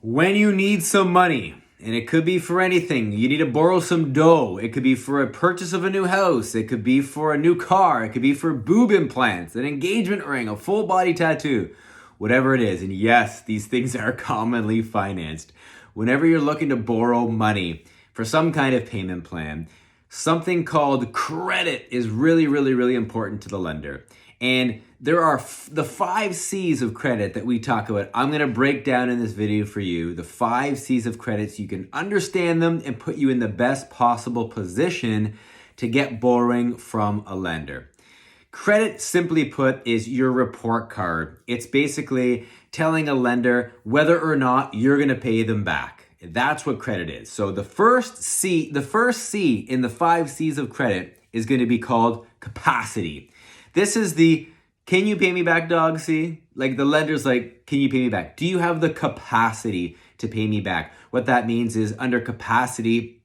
When you need some money, and it could be for anything, you need to borrow some dough. It could be for a purchase of a new house. It could be for a new car. It could be for boob implants, an engagement ring, a full body tattoo, whatever it is. And yes, these things are commonly financed. Whenever you're looking to borrow money for some kind of payment plan, something called credit is really, really, really important to the lender. And there are the 5 C's of credit that we talk about. I'm going to break down in this video for you the 5 C's of credit so you can understand them and put you in the best possible position to get borrowing from a lender. Credit, simply put, is your report card. It's basically telling a lender whether or not you're going to pay them back. That's what credit is. So the first C in the 5 C's of credit is going to be called capacity. This is the can you pay me back, dog, C? Like the lender's like, can you pay me back? Do you have the capacity to pay me back? What that means is under capacity,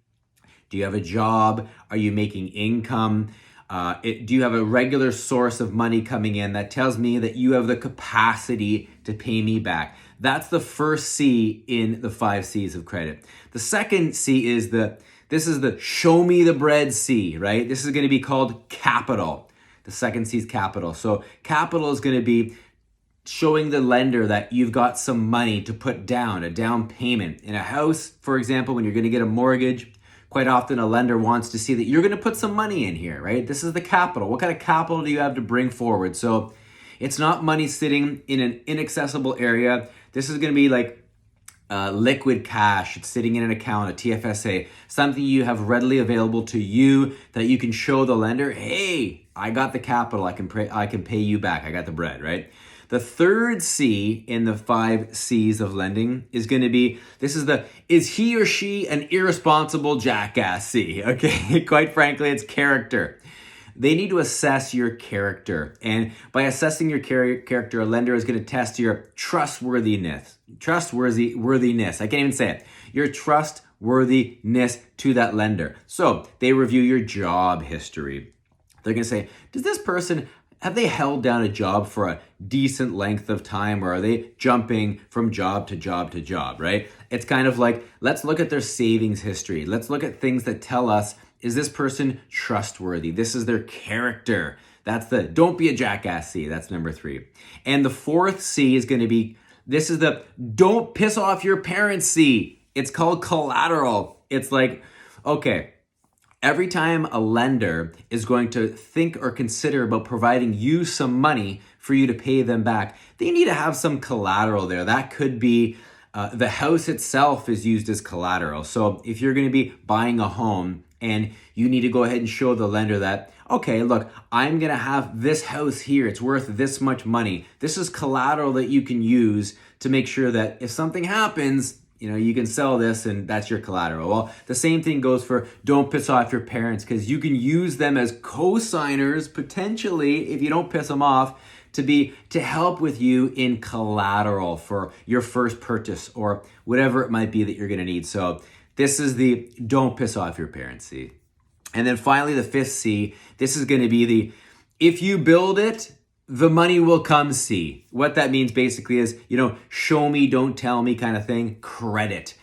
do you have a job? Are you making income? Do you have a regular source of money coming in that tells me that you have the capacity to pay me back? That's the first C in the 5 C's of credit. The second C is this is the show me the bread C, right? This is going to be called capital. The second C is capital. So capital is going to be showing the lender that you've got some money to put down, a down payment. In a house, for example, when you're going to get a mortgage, quite often a lender wants to see that you're going to put some money in here, right? This is the capital. What kind of capital do you have to bring forward? So it's not money sitting in an inaccessible area. This is going to be like liquid cash. It's sitting in an account, a TFSA, something you have readily available to you that you can show the lender, hey, I got the capital, I can pay you back, I got the bread, right? The third C in the 5 C's of lending is going to be, is he or she an irresponsible jackass C? Okay, quite frankly, it's character. They need to assess your character. And by assessing your character, a lender is going to test your trustworthiness. Worthiness. I can't even say it. Your trustworthiness to that lender. So they review your job history. They're going to say, have they held down a job for a decent length of time, or are they jumping from job to job to job, right? It's kind of like, let's look at their savings history. Let's look at things that tell us, is this person trustworthy? This is their character. That's the don't be a jackass C. That's number 3. And the 4th C is going to be, this is the don't piss off your parents C. It's called collateral. It's like, okay, every time a lender is going to think or consider about providing you some money for you to pay them back, they need to have some collateral there. That could be the house itself is used as collateral. So if you're going to be buying a home and you need to go ahead and show the lender that, okay, look, I'm going to have this house here. It's worth this much money. This is collateral that you can use to make sure that if something happens, you can sell this and that's your collateral. Well, the same thing goes for don't piss off your parents, because you can use them as co-signers potentially, if you don't piss them off, to help with you in collateral for your first purchase or whatever it might be that you're going to need. So this is the don't piss off your parents C. And then finally, the 5th C, this is going to be the if you build it, the money will come C. What that means basically is, show me, don't tell me kind of thing. Credit.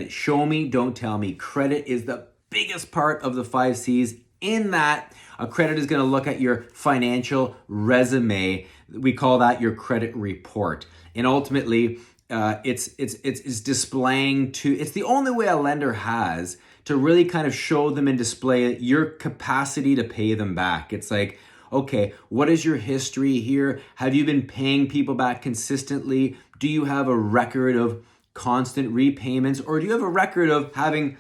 Show me, don't tell me. Credit is the biggest part of the 5 C's. In that, a credit is going to look at your financial resume. We call that your credit report. And ultimately, it's displaying it's the only way a lender has to really kind of show them and display your capacity to pay them back. It's like, okay, what is your history here? Have you been paying people back consistently? Do you have a record of constant repayments? Or do you have a record of having,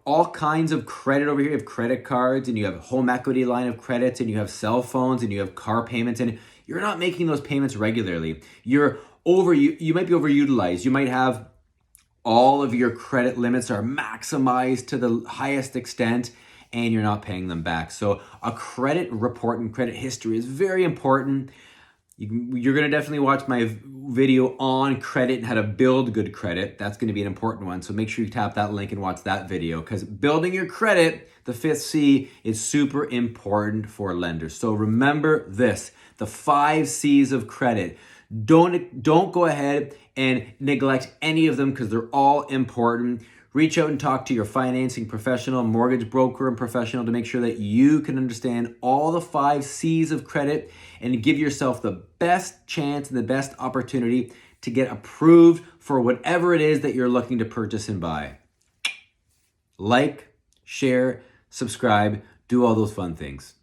all kinds of credit over here? You have credit cards and you have a home equity line of credits and you have cell phones and you have car payments, and you're not making those payments regularly. You might be overutilized. You might have all of your credit limits are maximized to the highest extent, and you're not paying them back. So a credit report and credit history is very important. You're going to definitely watch my video on credit and how to build good credit. That's going to be an important one. So make sure you tap that link and watch that video, because building your credit, the 5th C, is super important for lenders. So remember this, the 5 C's of credit. Don't go ahead and neglect any of them because they're all important. Reach out and talk to your financing professional, mortgage broker and professional to make sure that you can understand all the 5 C's of credit and give yourself the best chance and the best opportunity to get approved for whatever it is that you're looking to purchase and buy. Like, share, subscribe, do all those fun things.